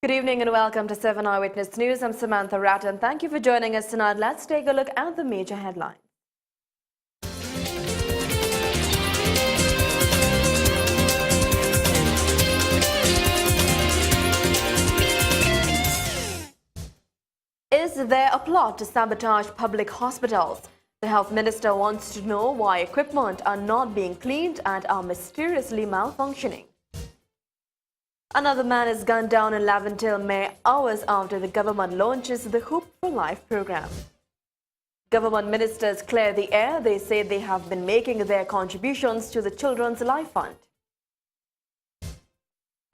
Good evening and welcome to 7 Eyewitness News. I'm Samantha Rattan. Thank you for joining us tonight. Let's take a look at the major headlines. Is there a plot to sabotage public hospitals? The health minister wants to know why equipment are not being cleaned and are mysteriously malfunctioning. Another man is gunned down in Laventille mere hours after the government launches the Hope for Life program. Government ministers clear the air. They say they have been making their contributions to the Children's Life Fund.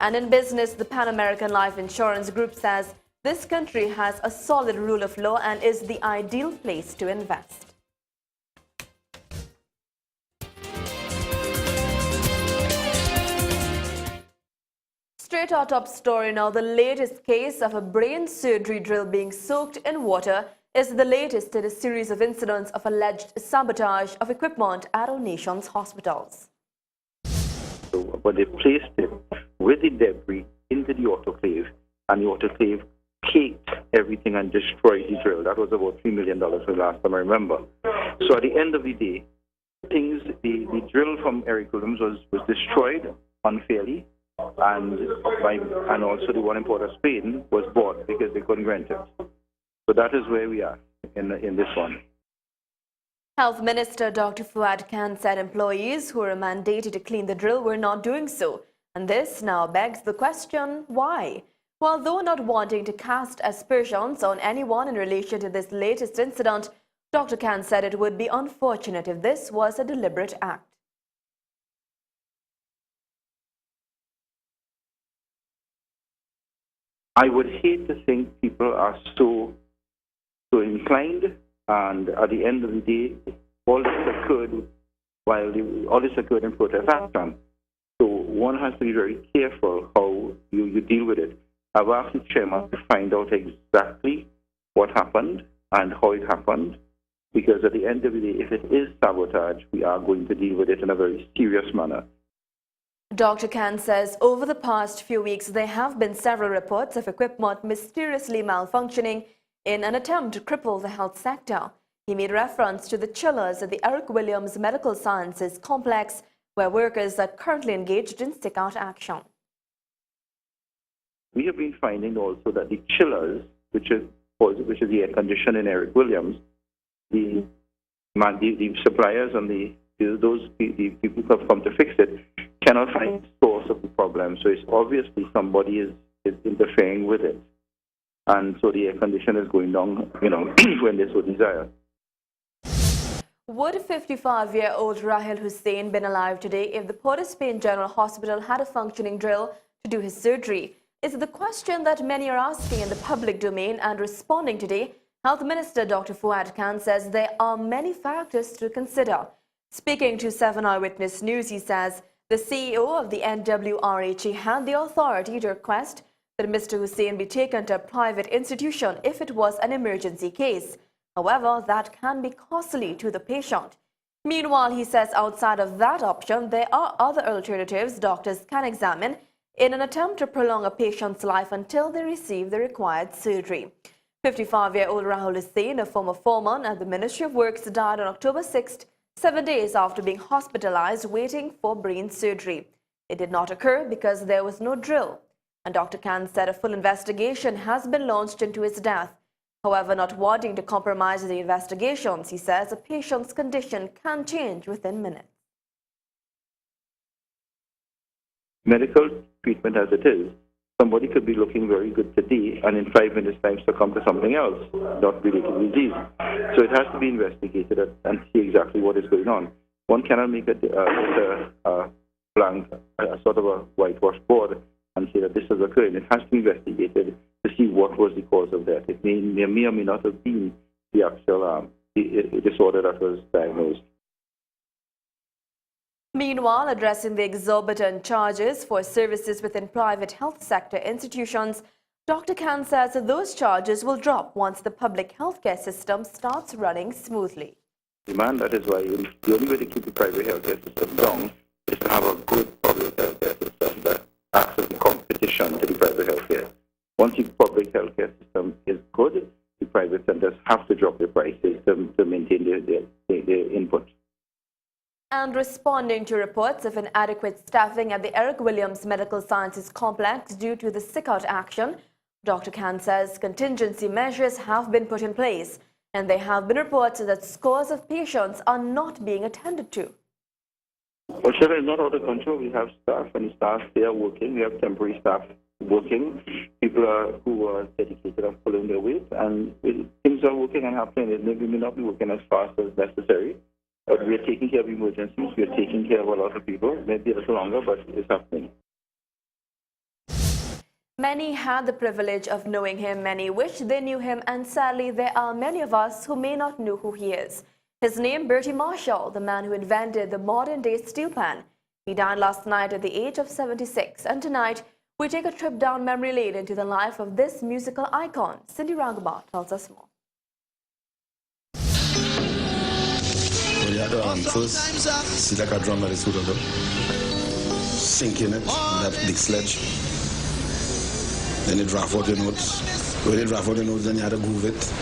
And in business, the Pan American Life Insurance Group says this country has a solid rule of law and is the ideal place to invest. Straight our top story now. The latest case of a brain surgery drill being soaked in water is the latest in a series of incidents of alleged sabotage of equipment at our nation's hospitals. But they placed it with the debris into the autoclave, and the autoclave caked everything and destroyed the drill. That was about $3 million the last time I remember. So at the end of the day, the drill from Eric Williams was destroyed unfairly, and also the one in Port of Spain was bought because they couldn't rent it. So that is where we are in this one. Health Minister Dr. Fuad Khan said employees who were mandated to clean the drill were not doing so. And this now begs the question, why? Well, though not wanting to cast aspersions on anyone in relation to this latest incident, Dr. Khan said it would be unfortunate if this was a deliberate act. I would hate to think people are so inclined, and at the end of the day, all this occurred in protest action. So one has to be very careful how you deal with it. I've asked the chairman to find out exactly what happened and how it happened, because at the end of the day, if it is sabotage, we are going to deal with it in a very serious manner. Dr. Khan says over the past few weeks, there have been several reports of equipment mysteriously malfunctioning in an attempt to cripple the health sector. He made reference to the chillers at the Eric Williams Medical Sciences Complex, where workers are currently engaged in stick-out action. We have been finding also that the chillers, which is the air conditioner in Eric Williams, the suppliers and the people who have come to fix it cannot find the source of the problem. So it's obviously somebody is interfering with it. And so the air conditioner is going down, when they so desire. Would 55-year-old Rahil Hussain been alive today if the Port of Spain General Hospital had a functioning drill to do his surgery? Is the question that many are asking in the public domain, and responding today, Health Minister Dr. Fuad Khan says there are many factors to consider. Speaking to 7 Eyewitness News, he says the CEO of the NWRHE had the authority to request that Mr. Hussain be taken to a private institution if it was an emergency case. However, that can be costly to the patient. Meanwhile, he says outside of that option, there are other alternatives doctors can examine in an attempt to prolong a patient's life until they receive the required surgery. 55-year-old Rahul Hussain, a former foreman at the Ministry of Works, died on October 6th, 7 days after being hospitalized waiting for brain surgery. It did not occur because there was no drill. And Dr. Khan said a full investigation has been launched into his death. However, not wanting to compromise the investigations, he says a patient's condition can change within minutes. Medical treatment as it is, somebody could be looking very good today and in 5 minutes' time succumb to something else, not related to disease. So it has to be investigated and see exactly what is going on. One cannot make a blank, a sort of a whitewash board and say that this has occurred. It has to be investigated to see what was the cause of that. It may or may not have been the actual disorder that was diagnosed. Meanwhile, addressing the exorbitant charges for services within private health sector institutions, Dr. Khan says that those charges will drop once the public healthcare system starts running smoothly. Demand, that is why the only way to keep the private healthcare system down is to have a good public healthcare system that acts as a competition to the private healthcare. Once prices to maintain their input. And responding to reports of inadequate staffing at the Eric Williams Medical Sciences Complex due to the sick-out action, Dr. Khan says contingency measures have been put in place, and there have been reports that scores of patients are not being attended to. Well, sure, it's not out of control. We have staff, and staff they are working. We have temporary staff working. People who are dedicated are pulling their weight, and things are working and happening. We may not be working as fast as necessary, but we are taking care of emergencies. We are taking care of a lot of people. Maybe a little longer, but it's happening. Many had the privilege of knowing him, many wish they knew him, and sadly there are many of us who may not know who he is. His name, Bertie Marshall, the man who invented the modern-day steel pan. He died last night at the age of 76, and tonight we take a trip down memory lane into the life of this musical icon. Cindy Raghuba tells us more. You had to first see like a drum that is suitable, sink in it, that big sledge. Then you draft out your notes. When you draft out your notes, then you had to groove it.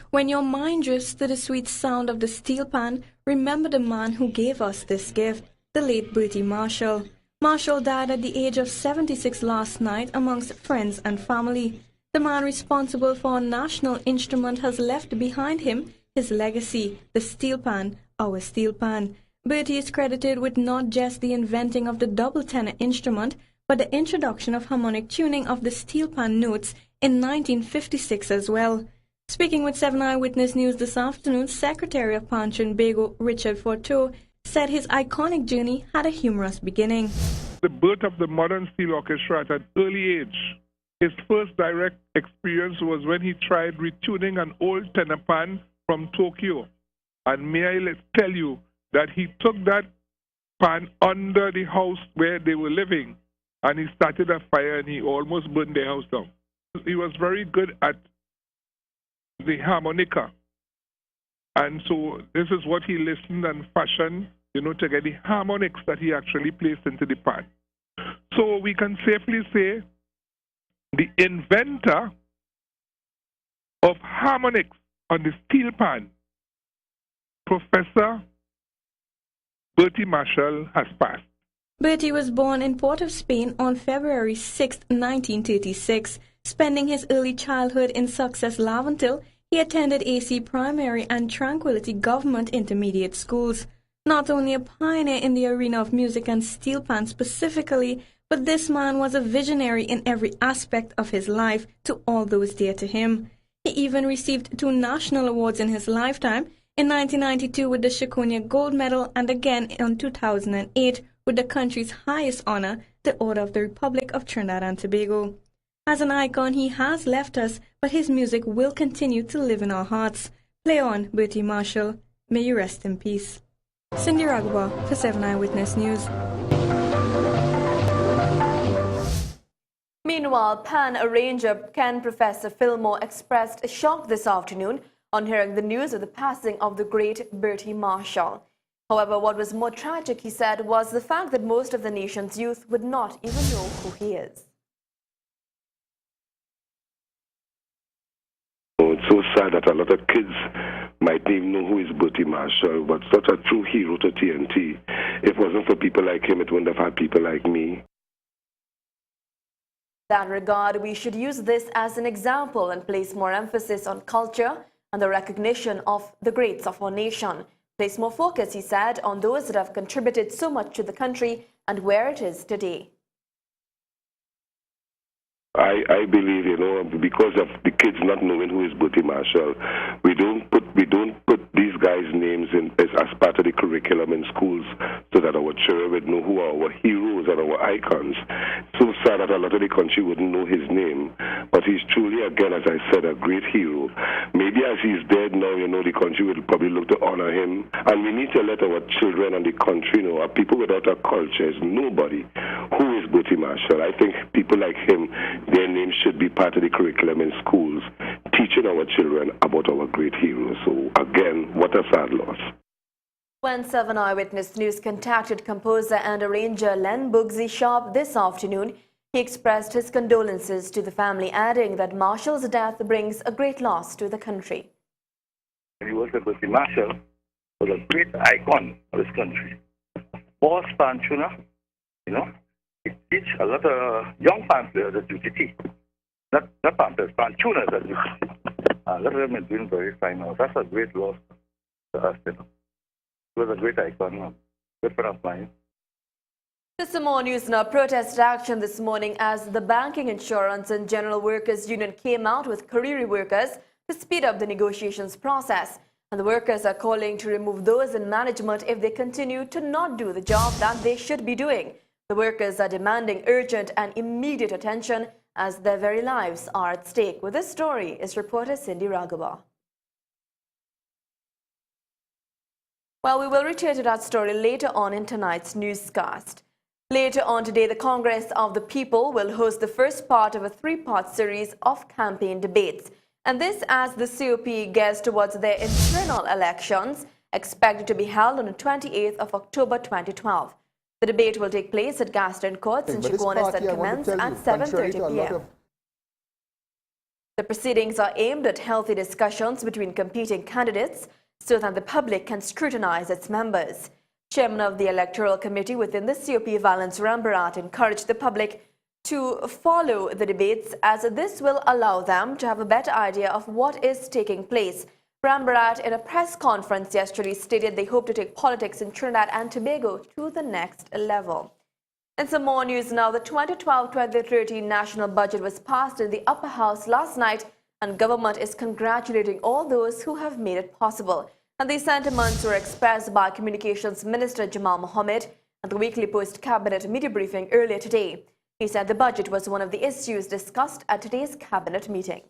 When your mind drifts to the sweet sound of the steel pan, remember the man who gave us this gift, the late Bertie Marshall. Marshall died at the age of 76 last night amongst friends and family. The man responsible for our national instrument has left behind him his legacy, the steel pan, our steel pan. Bertie is credited with not just the inventing of the double tenor instrument, but the introduction of harmonic tuning of the steel pan notes in 1956 as well. Speaking with 7 Eyewitness News this afternoon, Secretary of Punch and Bago, Richard Forteau, said his iconic journey had a humorous beginning. The birth of the modern steel orchestra at an early age. His first direct experience was when he tried retuning an old tenor pan from Tokyo. And may I tell you that he took that pan under the house where they were living, and he started a fire and he almost burned their house down. He was very good at the harmonica. And so this is what he listened and fashioned, to get the harmonics that he actually placed into the pan. So we can safely say the inventor of harmonics on the steel pan, Professor Bertie Marshall, has passed. Bertie was born in Port of Spain on February 6, 1936. Spending his early childhood in Success, Laventille, he attended AC Primary and Tranquility Government Intermediate Schools. Not only a pioneer in the arena of music and steel pan specifically, but this man was a visionary in every aspect of his life to all those dear to him. He even received 2 national awards in his lifetime, in 1992 with the Chiconia Gold Medal and again in 2008 with the country's highest honor, the Order of the Republic of Trinidad and Tobago. As an icon, he has left us, but his music will continue to live in our hearts. Play on, Bertie Marshall. May you rest in peace. Cindy Raghuba for 7 Eyewitness News. Meanwhile, Pan arranger Ken Professor Fillmore expressed shock this afternoon on hearing the news of the passing of the great Bertie Marshall. However, what was more tragic, he said, was the fact that most of the nation's youth would not even know who he is. It's so sad that a lot of kids might not even know who is Bertie Marshall, but such a true hero to TNT. If it wasn't for people like him, it wouldn't have had people like me. In that regard, we should use this as an example and place more emphasis on culture and the recognition of the greats of our nation. Place more focus, he said, on those that have contributed so much to the country and where it is today. I believe, because of the kids not knowing who is Bertie Marshall, we don't put these guys' names in as part of the curriculum in schools so that our children would know who are our heroes and our icons. So sad that a lot of the country wouldn't know his name, but he's truly, again, as I said, a great hero. Maybe as he's dead now, the country will probably look to honor him, and we need to let our children and the country know, a people without a culture is nobody. Who is Bertie Marshall? I think people like him, their names should be part of the curriculum in schools, teaching our children about our great heroes. So again, what a sad loss. When 7 Eyewitness News contacted composer and arranger Len Bugsy Sharp this afternoon, he expressed his condolences to the family, adding that Marshall's death brings a great loss to the country. he worked with Bertie Marshall, was a great icon of this country. Boss pan tuna, you know, he teach a lot of young pan players at UTT. Not pan players, pan tuners at UTT. A lot of them are doing very fine now. That's a great loss to us, you know. He was a great icon, good friend of mine. To some more news now. Protest action this morning as the Banking, Insurance and General Workers Union came out with career workers to speed up the negotiations process. And the workers are calling to remove those in management if they continue to not do the job that they should be doing. The workers are demanding urgent and immediate attention as their very lives are at stake. With this story is reporter Cindy Raghawa. Well, we will return to that story later on in tonight's newscast. Later on today, the Congress of the People will host the first part of a three-part series of campaign debates. And this as the COP gets towards their internal elections, expected to be held on the 28th of October 2012. The debate will take place at Gaston Courts in Chaguanas and commence at 7:30 p.m. The proceedings are aimed at healthy discussions between competing candidates so that the public can scrutinize its members. Chairman of the Electoral Committee within the COP, Valence Rambarat, encouraged the public to follow the debates as this will allow them to have a better idea of what is taking place. Rambarat, in a press conference yesterday, stated they hope to take politics in Trinidad and Tobago to the next level. And some more news now. The 2012-2013 national budget was passed in the upper house last night, and government is congratulating all those who have made it possible. And these sentiments were expressed by Communications Minister Jamal Mohammed at the Weekly Post Cabinet media briefing earlier today. He said the budget was one of the issues discussed at today's Cabinet meeting.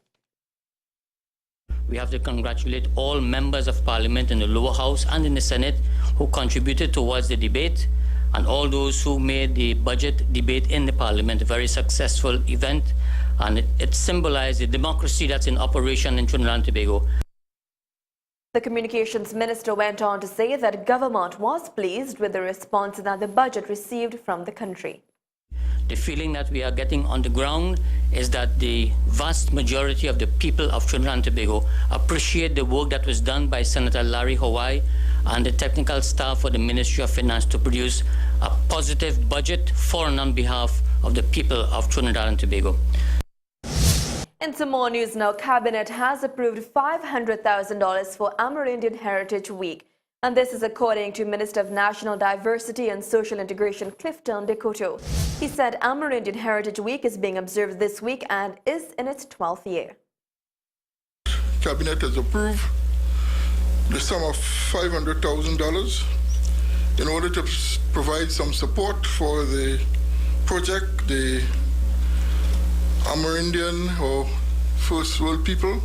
We have to congratulate all members of Parliament in the lower house and in the Senate who contributed towards the debate, and all those who made the budget debate in the Parliament a very successful event, and it symbolized the democracy that's in operation in Trinidad and Tobago. The Communications Minister went on to say that government was pleased with the response that the budget received from the country. The feeling that we are getting on the ground is that the vast majority of the people of Trinidad and Tobago appreciate the work that was done by Senator Larry Hawaii and the technical staff for the Ministry of Finance to produce a positive budget for and on behalf of the people of Trinidad and Tobago. In some more news now, Cabinet has approved $500,000 for Amerindian Heritage Week. And this is according to Minister of National Diversity and Social Integration Clifton Decoto. He said Amerindian Heritage Week is being observed this week and is in its 12th year. Cabinet has approved the sum of $500,000 in order to provide some support for the project, the Amerindian or First World people.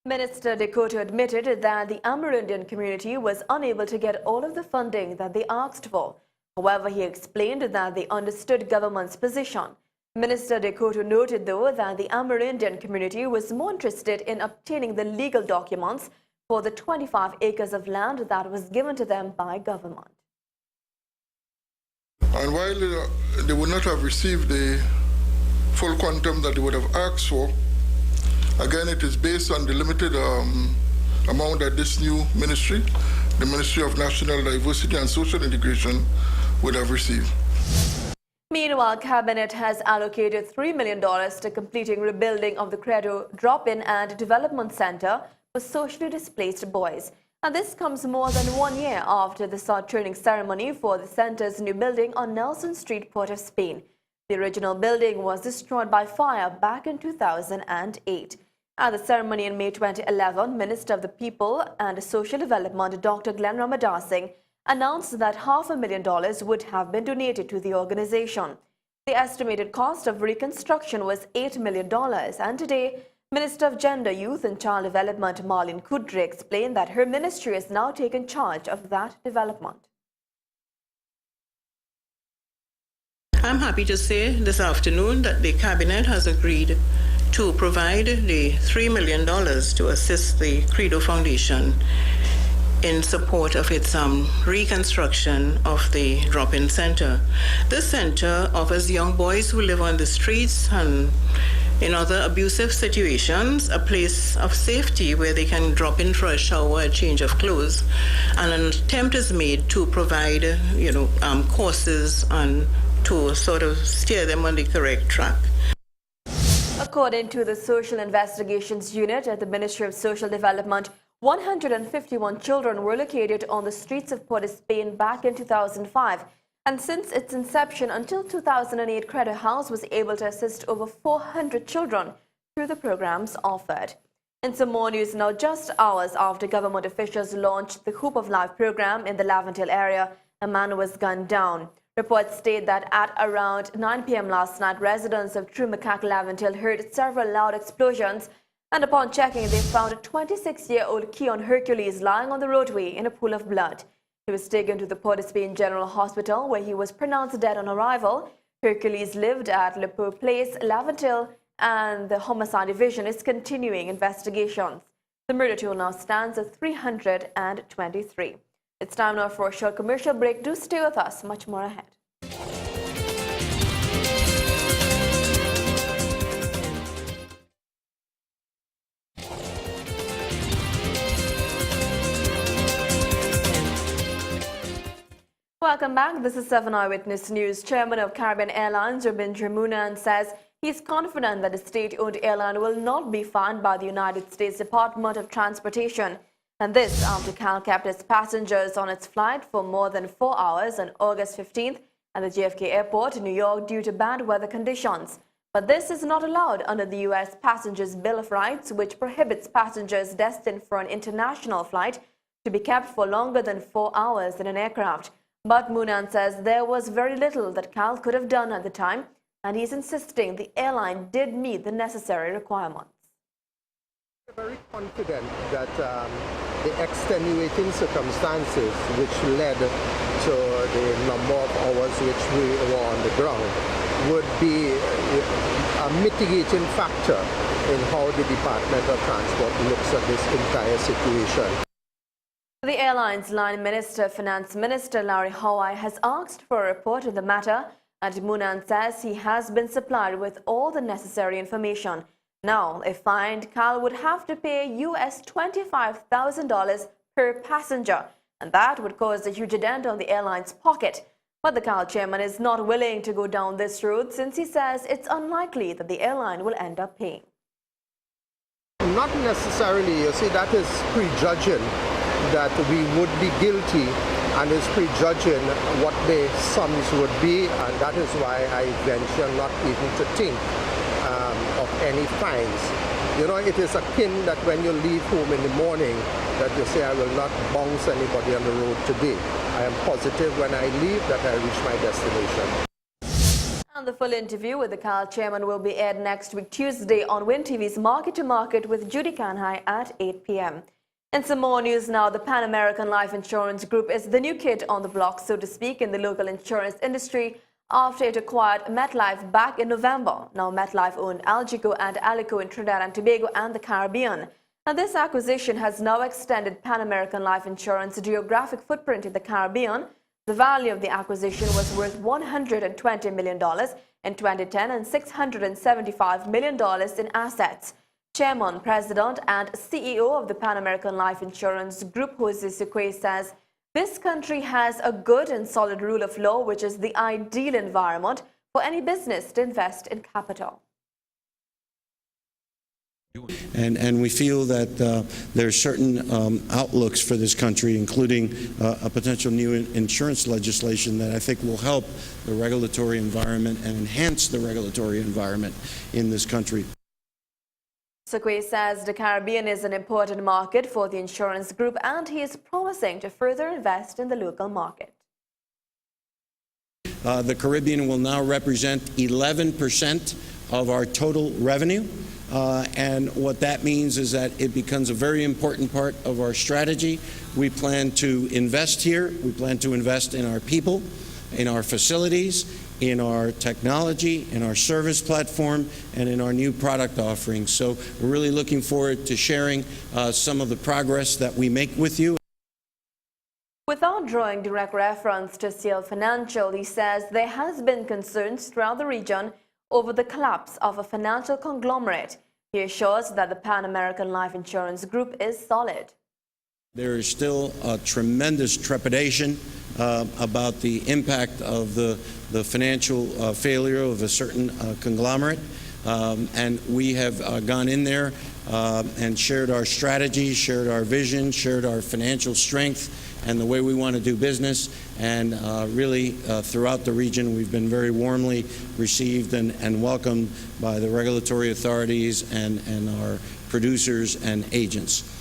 Minister Decoto admitted that the Amerindian community was unable to get all of the funding that they asked for. However, he explained that they understood government's position. Minister Decoto noted, though, that the Amerindian community was more interested in obtaining the legal documents for the 25 acres of land that was given to them by government. And while they would not have received the full quantum that they would have asked for, again, it is based on the limited amount that this new ministry, the Ministry of National Diversity and Social Integration, would have received. Meanwhile, Cabinet has allocated $3 million to completing rebuilding of the Credo Drop-In and Development Center for socially displaced boys. And this comes more than 1 year after the start training ceremony for the center's new building on Nelson Street, Port of Spain. The original building was destroyed by fire back in 2008. At the ceremony in May 2011, Minister of the People and Social Development Dr. Glenn Ramadasing announced that $500,000 would have been donated to the organization. The estimated cost of reconstruction was $8 million, and today, Minister of Gender, Youth and Child Development Marlene Kudry explained that her ministry has now taken charge of that development. I'm happy to say this afternoon that the Cabinet has agreed to provide the $3 million to assist the Credo Foundation in support of its reconstruction of the drop-in center. This center offers young boys who live on the streets and in other abusive situations, a place of safety where they can drop in for a shower, a change of clothes, and an attempt is made to provide, courses and to sort of steer them on the correct track. According to the Social Investigations Unit at the Ministry of Social Development, 151 children were located on the streets of Port of Spain back in 2005. And since its inception until 2008, Credit House was able to assist over 400 children through the programs offered. In some more news now, just hours after government officials launched the Hoop of Life program in the Laventille area, a man was gunned down. Reports state that at around 9 p.m. last night, residents of True Macaque Laventille heard several loud explosions, and upon checking, they found a 26-year-old Keon Hercules lying on the roadway in a pool of blood. He was taken to the Port of Spain General Hospital, where he was pronounced dead on arrival. Hercules lived at Le Pau Place, Laventille, and the Homicide Division is continuing investigations. The murder toll now stands at 323. It's time now for a short commercial break. Do stay with us. Much more ahead. Welcome back. This is 7 Eyewitness News. Chairman of Caribbean Airlines, Rabinder Moonan, says he's confident that the state-owned airline will not be fined by the United States Department of Transportation. And this after CAL kept its passengers on its flight for more than 4 hours on August 15th at the JFK Airport in New York due to bad weather conditions. But this is not allowed under the U.S. Passengers Bill of Rights, which prohibits passengers destined for an international flight to be kept for longer than 4 hours in an aircraft. But Moonan says there was very little that CAL could have done at the time, and he's insisting the airline did meet the necessary requirements. We're very confident that the extenuating circumstances which led to the number of hours which we were on the ground would be a mitigating factor in how the Department of Transport looks at this entire situation. The airline's line minister, Finance Minister Larry Hawaii, has asked for a report on the matter, and Moonan says he has been supplied with all the necessary information. Now, if fined, CAL would have to pay US $25,000 per passenger, and that would cause a huge dent on the airline's pocket. But the CAL chairman is not willing to go down this route, since he says it's unlikely that the airline will end up paying. Not necessarily. You see, that is prejudging that we would be guilty, and is prejudging what the sums would be, and that is why I venture not even to think of any fines. You know, it is akin that when you leave home in the morning that you say, I will not bounce anybody on the road today. I am positive when I leave that I reach my destination. And the full interview with the CAL chairman will be aired next week, Tuesday, on Win TV's Market to Market with Judy Kanhai at 8 p.m. In some more news now, the Pan American Life Insurance Group is the new kid on the block, so to speak, in the local insurance industry after it acquired MetLife back in November. Now, MetLife owned Algico and Alico in Trinidad and Tobago and the Caribbean. And this acquisition has now extended Pan American Life Insurance's geographic footprint in the Caribbean. The value of the acquisition was worth $120 million in 2010 and $675 million in assets. Chairman, President, and CEO of the Pan American Life Insurance Group, Jose Sucre, says this country has a good and solid rule of law, which is the ideal environment for any business to invest in capital. And we feel that there are certain outlooks for this country, including a potential new insurance legislation that I think will help the regulatory environment and enhance the regulatory environment in this country. Sucre says the Caribbean is an important market for the insurance group, and he is promising to further invest in the local market. The Caribbean will now represent 11% of our total revenue. And what that means is that it becomes a very important part of our strategy. We plan to invest here. We plan to invest in our people, in our facilities, in our technology, in our service platform, and in our new product offerings. So we're really looking forward to sharing some of the progress that we make with you. Without drawing direct reference to CL Financial, he says there has been concerns throughout the region over the collapse of a financial conglomerate. He assures that the Pan American Life Insurance Group is solid. There is still a tremendous trepidation about the impact of the financial failure of a certain conglomerate. And we have gone in there and shared our strategy, shared our vision, shared our financial strength and the way we want to do business. And really, throughout the region, we've been very warmly received and welcomed by the regulatory authorities and our producers and agents.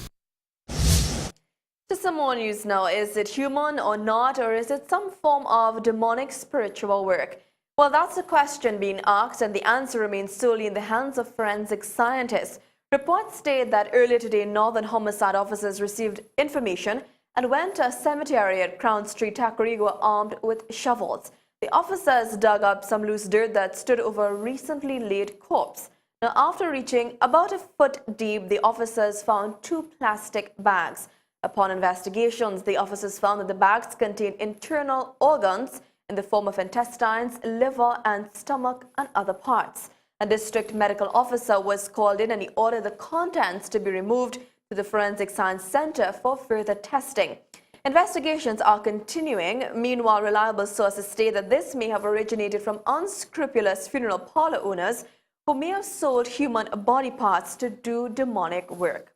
To some more news now. Is it human or not, or is it some form of demonic spiritual work? Well, that's the question being asked, and the answer remains solely in the hands of forensic scientists. Reports state that earlier today, Northern Homicide officers received information and went to a cemetery at Crown Street, Tacarigua, armed with shovels. The officers dug up some loose dirt that stood over a recently laid corpse. Now, after reaching about a foot deep, the officers found 2 plastic bags. Upon investigations, the officers found that the bags contained internal organs in the form of intestines, liver and stomach and other parts. A district medical officer was called in and he ordered the contents to be removed to the Forensic Science Center for further testing. Investigations are continuing. Meanwhile, reliable sources state that this may have originated from unscrupulous funeral parlor owners who may have sold human body parts to do demonic work.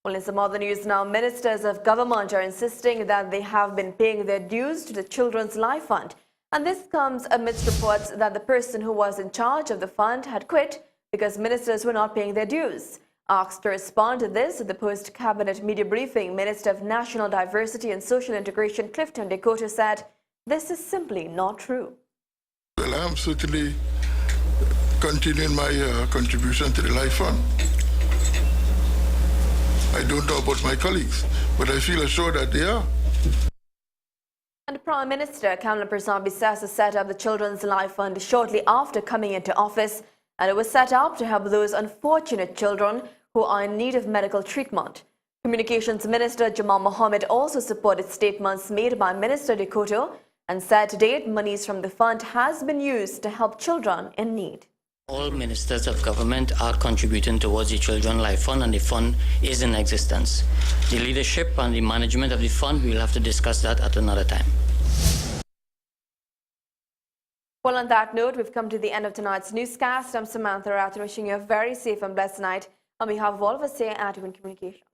Well, in some other news now, ministers of government are insisting that they have been paying their dues to the Children's Life Fund. And this comes amidst reports that the person who was in charge of the fund had quit because ministers were not paying their dues. Asked to respond to this at the post-cabinet media briefing, Minister of National Diversity and Social Integration Clifton Dakota said, "This is simply not true." Well, I am certainly continuing my contribution to the Life Fund. I don't know about my colleagues, but I feel assured that they are. And Prime Minister Kamala Prasad Bisasa set up the Children's Life Fund shortly after coming into office, and it was set up to help those unfortunate children who are in need of medical treatment. Communications Minister Jamal Mohammed also supported statements made by Minister Dakota and said to date monies from the fund has been used to help children in need. All ministers of government are contributing towards the Children's Life Fund, and the fund is in existence. The leadership and the management of the fund, we will have to discuss that at another time. Well, on that note, we've come to the end of tonight's newscast. I'm Samantha Rath, wishing you a very safe and blessed night on behalf of all of us here at Eyewitness Communication.